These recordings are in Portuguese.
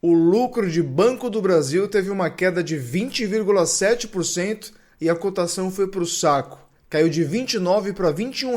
O lucro de Banco do Brasil teve uma queda de 20,7% e a cotação foi para o saco. Caiu de R$ 29 para R$ 21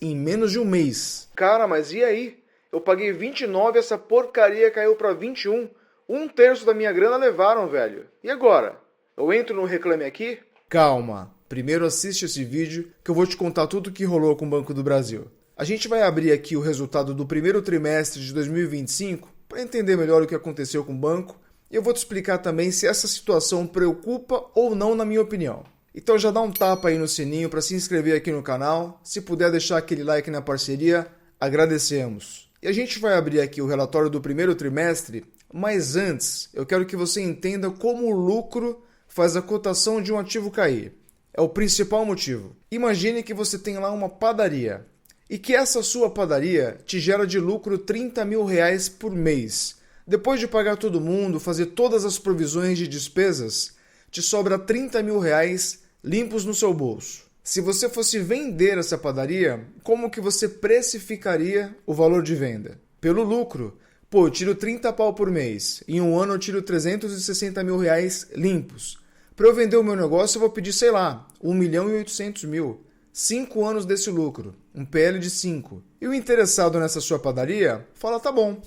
em menos de um mês. Cara, mas e aí? Eu paguei 29 e essa porcaria caiu para 21. Um terço da minha grana levaram, velho. E agora? Eu entro no Reclame Aqui? Calma. Primeiro assiste esse vídeo que eu vou te contar tudo o que rolou com o Banco do Brasil. A gente vai abrir aqui o resultado do primeiro trimestre de 2025 para entender melhor o que aconteceu com o banco e eu vou te explicar também se essa situação preocupa ou não, na minha opinião. Então já dá um tapa aí no sininho para se inscrever aqui no canal. Se puder deixar aquele like na parceria, agradecemos. E a gente vai abrir aqui o relatório do primeiro trimestre, mas antes eu quero que você entenda como o lucro faz a cotação de um ativo cair. É o principal motivo. Imagine que você tem lá uma padaria e que essa sua padaria te gera de lucro R$30 mil por mês. Depois de pagar todo mundo, fazer todas as provisões de despesas, te sobra R$30 mil limpos no seu bolso. Se você fosse vender essa padaria, como que você precificaria o valor de venda? Pelo lucro. Pô, eu tiro 30 pau por mês. Em um ano eu tiro 360 mil limpos. Para eu vender o meu negócio eu vou pedir, sei lá, 1.800.000. 5 anos desse lucro. Um PL de 5. E o interessado nessa sua padaria fala, tá bom.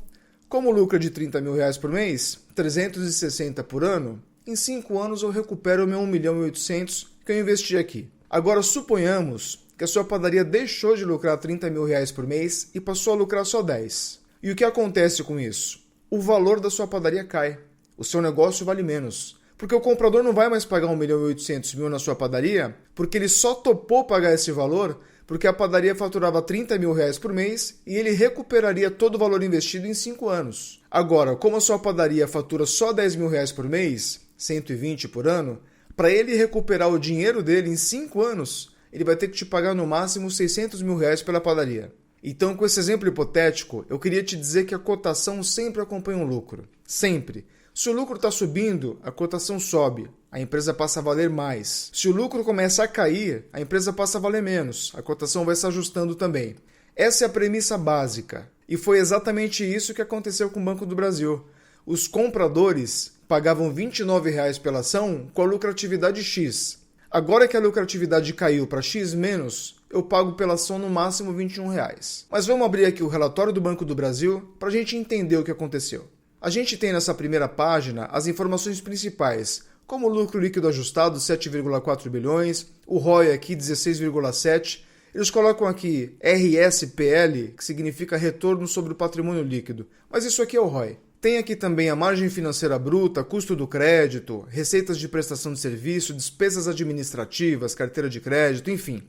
Como o lucro é de 30 mil por mês, 360 por ano, em 5 anos eu recupero o meu 1.800.000 que eu investi aqui. Agora suponhamos que a sua padaria deixou de lucrar 30 mil por mês e passou a lucrar só 10. E o que acontece com isso? O valor da sua padaria cai. O seu negócio vale menos. Porque o comprador não vai mais pagar 1.800.000 na sua padaria, porque ele só topou pagar esse valor porque a padaria faturava 30 mil por mês e ele recuperaria todo o valor investido em 5 anos. Agora, como a sua padaria fatura só 10 mil por mês, 120 por ano, para ele recuperar o dinheiro dele em 5 anos, ele vai ter que te pagar no máximo 600 mil pela padaria. Então, com esse exemplo hipotético, eu queria te dizer que a cotação sempre acompanha um lucro. Sempre. Se o lucro está subindo, a cotação sobe, a empresa passa a valer mais. Se o lucro começa a cair, a empresa passa a valer menos, a cotação vai se ajustando também. Essa é a premissa básica. E foi exatamente isso que aconteceu com o Banco do Brasil. Os compradores pagavam R$ 29 pela ação com a lucratividade X. Agora que a lucratividade caiu para X menos, eu pago pela ação no máximo R$ 21. Mas vamos abrir aqui o relatório do Banco do Brasil para a gente entender o que aconteceu. A gente tem nessa primeira página as informações principais, como o lucro líquido ajustado 7,4 bilhões, o ROI aqui 16,7. Eles colocam aqui RSPL, que significa retorno sobre o patrimônio líquido, mas isso aqui é o ROI. Tem aqui também a margem financeira bruta, custo do crédito, receitas de prestação de serviço, despesas administrativas, carteira de crédito, enfim.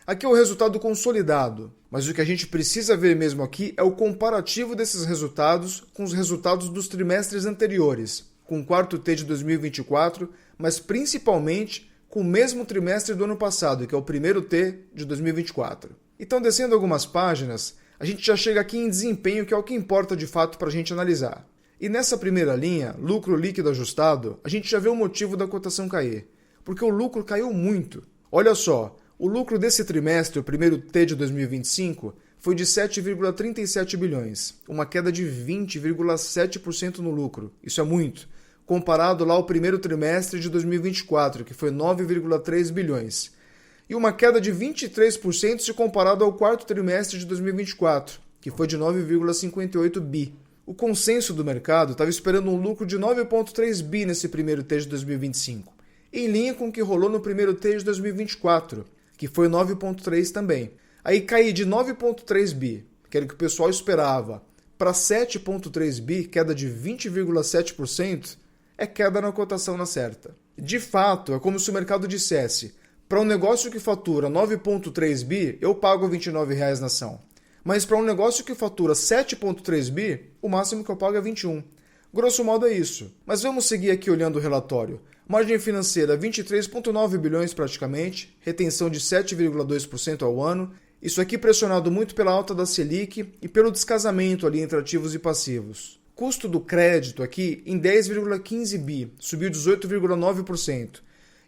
Aqui é o resultado consolidado, mas o que a gente precisa ver mesmo aqui é o comparativo desses resultados com os resultados dos trimestres anteriores, com o quarto T de 2024, mas principalmente com o mesmo trimestre do ano passado, que é o primeiro T de 2024. Então, descendo algumas páginas, a gente já chega aqui em desempenho, que é o que importa de fato para a gente analisar. E nessa primeira linha, lucro líquido ajustado, a gente já vê o motivo da cotação cair, porque o lucro caiu muito. Olha só, o lucro desse trimestre, o primeiro T de 2025, foi de 7,37 bilhões, uma queda de 20,7% no lucro. Isso é muito, comparado lá ao primeiro trimestre de 2024, que foi 9,3 bilhões. E uma queda de 23% se comparado ao quarto trimestre de 2024, que foi de 9,58 bi. O consenso do mercado estava esperando um lucro de 9,3 bi nesse primeiro T de 2025, em linha com o que rolou no primeiro T de 2024, que foi 9,3 também. Aí cair de 9,3 bi, que era o que o pessoal esperava, para 7,3 bi, queda de 20,7%, é queda na cotação na certa. De fato, é como se o mercado dissesse, para um negócio que fatura 9,3 bi, eu pago R$ 29 na ação. Mas para um negócio que fatura 7,3 bi, o máximo que eu pago é 21. Grosso modo é isso. Mas vamos seguir aqui olhando o relatório. Margem financeira 23,9 bilhões praticamente, retenção de 7,2% ao ano. Isso aqui pressionado muito pela alta da Selic e pelo descasamento ali entre ativos e passivos. Custo do crédito aqui em 10,15 bi, subiu 18,9%.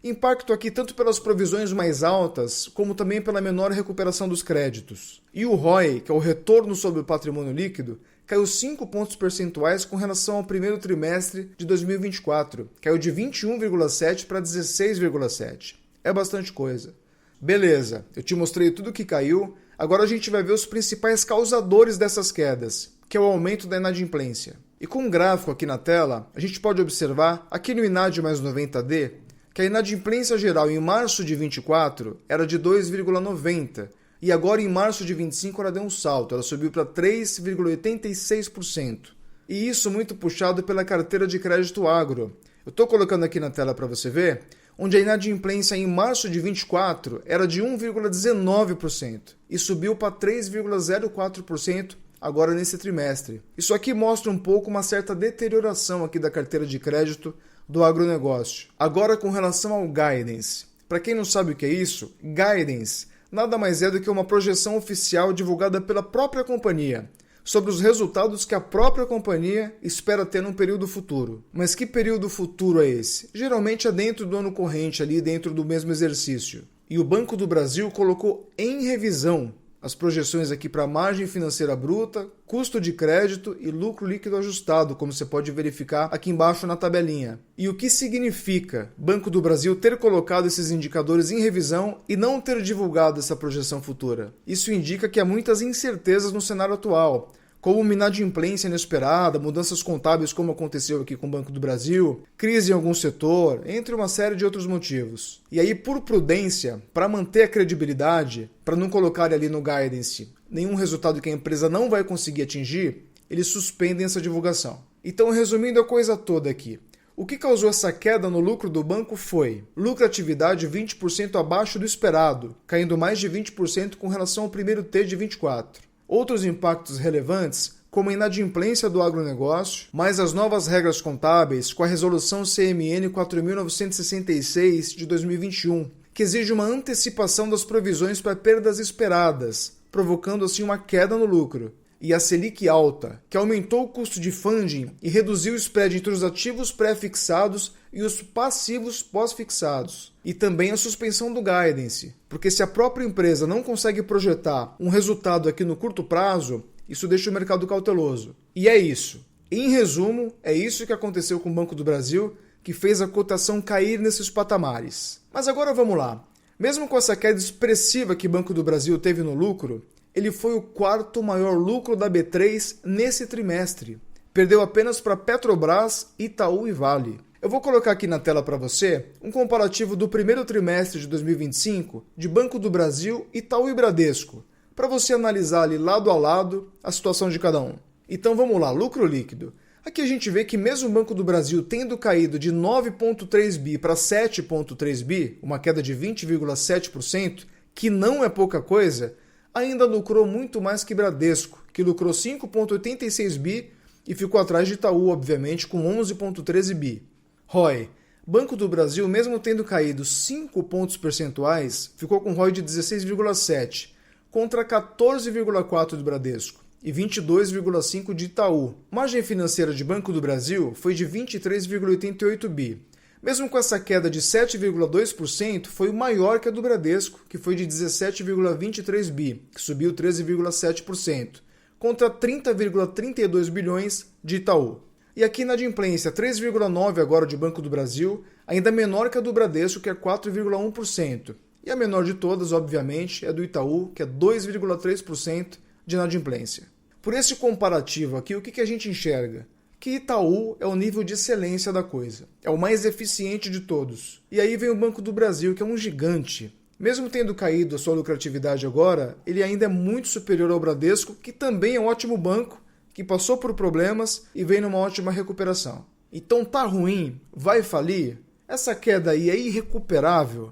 Impacto aqui tanto pelas provisões mais altas, como também pela menor recuperação dos créditos. E o ROI, que é o retorno sobre o patrimônio líquido, caiu 5 pontos percentuais com relação ao primeiro trimestre de 2024. Caiu de 21,7 para 16,7. É bastante coisa. Beleza, eu te mostrei tudo que caiu, agora a gente vai ver os principais causadores dessas quedas, que é o aumento da inadimplência. E com um gráfico aqui na tela, a gente pode observar, aqui no INAD mais 90D, que a inadimplência geral em março de 24 era de 2,90%, e agora em março de 25 ela deu um salto, ela subiu para 3,86%. E isso muito puxado pela carteira de crédito agro. Eu estou colocando aqui na tela para você ver, onde a inadimplência em março de 24 era de 1,19% e subiu para 3,04% agora nesse trimestre. Isso aqui mostra um pouco uma certa deterioração aqui da carteira de crédito do agronegócio. Agora com relação ao guidance. Para quem não sabe o que é isso, guidance nada mais é do que uma projeção oficial divulgada pela própria companhia sobre os resultados que a própria companhia espera ter num período futuro. Mas que período futuro é esse? Geralmente é dentro do ano corrente, ali dentro do mesmo exercício. E o Banco do Brasil colocou em revisão as projeções aqui para margem financeira bruta, custo de crédito e lucro líquido ajustado, como você pode verificar aqui embaixo na tabelinha. E o que significa Banco do Brasil ter colocado esses indicadores em revisão e não ter divulgado essa projeção futura? Isso indica que há muitas incertezas no cenário atual, como uma inadimplência inesperada, mudanças contábeis como aconteceu aqui com o Banco do Brasil, crise em algum setor, entre uma série de outros motivos. E aí, por prudência, para manter a credibilidade, para não colocar ali no guidance nenhum resultado que a empresa não vai conseguir atingir, eles suspendem essa divulgação. Então, resumindo a coisa toda aqui, o que causou essa queda no lucro do banco foi lucratividade 20% abaixo do esperado, caindo mais de 20% com relação ao primeiro T de 24. Outros impactos relevantes, como a inadimplência do agronegócio, mais as novas regras contábeis com a resolução CMN 4.966 de 2021, que exige uma antecipação das provisões para perdas esperadas, provocando assim uma queda no lucro. E a Selic alta, que aumentou o custo de funding e reduziu o spread entre os ativos pré-fixados e os passivos pós-fixados. E também a suspensão do guidance, porque se a própria empresa não consegue projetar um resultado aqui no curto prazo, isso deixa o mercado cauteloso. E é isso. Em resumo, é isso que aconteceu com o Banco do Brasil, que fez a cotação cair nesses patamares. Mas agora vamos lá. Mesmo com essa queda expressiva que o Banco do Brasil teve no lucro, ele foi o quarto maior lucro da B3 nesse trimestre. Perdeu apenas para Petrobras, Itaú e Vale. Eu vou colocar aqui na tela para você um comparativo do primeiro trimestre de 2025 de Banco do Brasil, Itaú e Bradesco, para você analisar ali lado a lado a situação de cada um. Então vamos lá, lucro líquido. Aqui a gente vê que mesmo o Banco do Brasil tendo caído de 9,3 bi para 7,3 bi, uma queda de 20,7%, que não é pouca coisa, ainda lucrou muito mais que Bradesco, que lucrou 5,86 bi e ficou atrás de Itaú, obviamente, com 11,13 bi. ROI. Banco do Brasil, mesmo tendo caído 5 pontos percentuais, ficou com ROI de 16,7, contra 14,4 do Bradesco e 22,5 de Itaú. Margem financeira de Banco do Brasil foi de 23,88 bi. Mesmo com essa queda de 7,2%, foi maior que a do Bradesco, que foi de 17,23 bi, que subiu 13,7%, contra 30,32 bilhões de Itaú. E aqui na inadimplência, 3,9% agora de Banco do Brasil, ainda menor que a do Bradesco, que é 4,1%. E a menor de todas, obviamente, é do Itaú, que é 2,3% de inadimplência. Por esse comparativo aqui, o que a gente enxerga? Que Itaú é o nível de excelência da coisa. É o mais eficiente de todos. E aí vem o Banco do Brasil, que é um gigante. Mesmo tendo caído a sua lucratividade agora, ele ainda é muito superior ao Bradesco, que também é um ótimo banco, que passou por problemas e vem numa ótima recuperação. Então tá ruim? Vai falir? Essa queda aí é irrecuperável?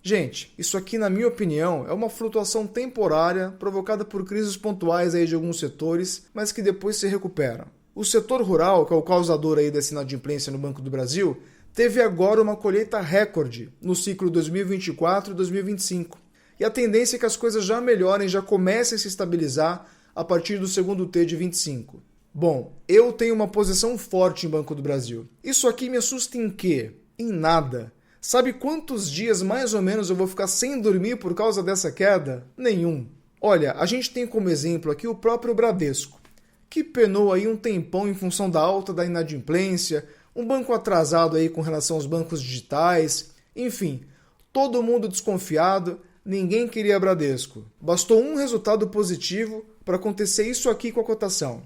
Gente, isso aqui, na minha opinião, é uma flutuação temporária provocada por crises pontuais aí de alguns setores, mas que depois se recuperam. O setor rural, que é o causador aí dessa inadimplência no Banco do Brasil, teve agora uma colheita recorde no ciclo 2024 e 2025. E a tendência é que as coisas já melhorem, já comecem a se estabilizar a partir do segundo T de 25. Bom, eu tenho uma posição forte em Banco do Brasil. Isso aqui me assusta em quê? Em nada. Sabe quantos dias mais ou menos eu vou ficar sem dormir por causa dessa queda? Nenhum. Olha, a gente tem como exemplo aqui o próprio Bradesco, que penou aí um tempão em função da alta da inadimplência, um banco atrasado aí com relação aos bancos digitais, enfim, todo mundo desconfiado, ninguém queria Bradesco. Bastou um resultado positivo para acontecer isso aqui com a cotação.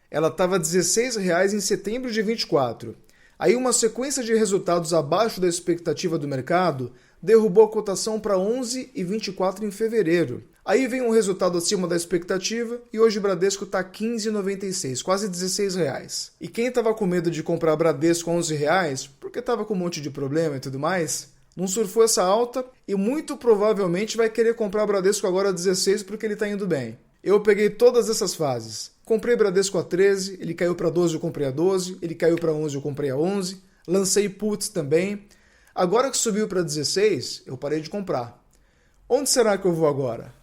Ela estava R$ 16,00 em setembro de 24. Aí uma sequência de resultados abaixo da expectativa do mercado derrubou a cotação para 11,24 em fevereiro. Aí vem um resultado acima da expectativa e hoje o Bradesco está R$ 15,96, quase R$ 16,00. E quem estava com medo de comprar Bradesco a R$ 11,00, porque estava com um monte de problema e tudo mais, não surfou essa alta e muito provavelmente vai querer comprar Bradesco agora a 16 porque ele está indo bem. Eu peguei todas essas fases. Comprei Bradesco a 13, ele caiu para 12, eu comprei a 12, ele caiu para 11, eu comprei a 11, lancei puts também. Agora que subiu para 16, eu parei de comprar. Onde será que eu vou agora?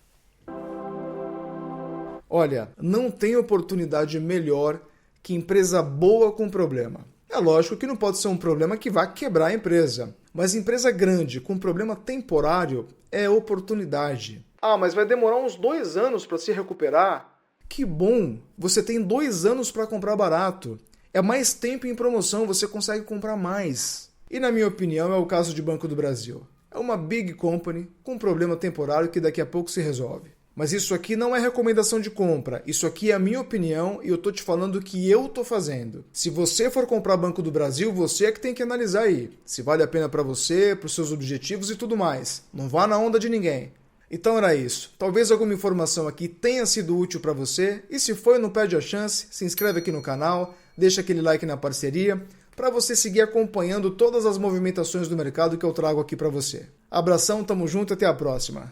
Olha, não tem oportunidade melhor que empresa boa com problema. É lógico que não pode ser um problema que vá quebrar a empresa, mas empresa grande com problema temporário é oportunidade. Ah, mas vai demorar uns 2 anos para se recuperar? Que bom! Você tem 2 anos para comprar barato. É mais tempo em promoção, você consegue comprar mais. E na minha opinião é o caso de Banco do Brasil. É uma big company com problema temporário que daqui a pouco se resolve. Mas isso aqui não é recomendação de compra, isso aqui é a minha opinião e eu tô te falando o que eu tô fazendo. Se você for comprar Banco do Brasil, você é que tem que analisar aí, se vale a pena para você, para os seus objetivos e tudo mais. Não vá na onda de ninguém. Então era isso. Talvez alguma informação aqui tenha sido útil para você e se foi, não perde a chance, se inscreve aqui no canal, deixa aquele like na parceria para você seguir acompanhando todas as movimentações do mercado que eu trago aqui para você. Abração, tamo junto e até a próxima.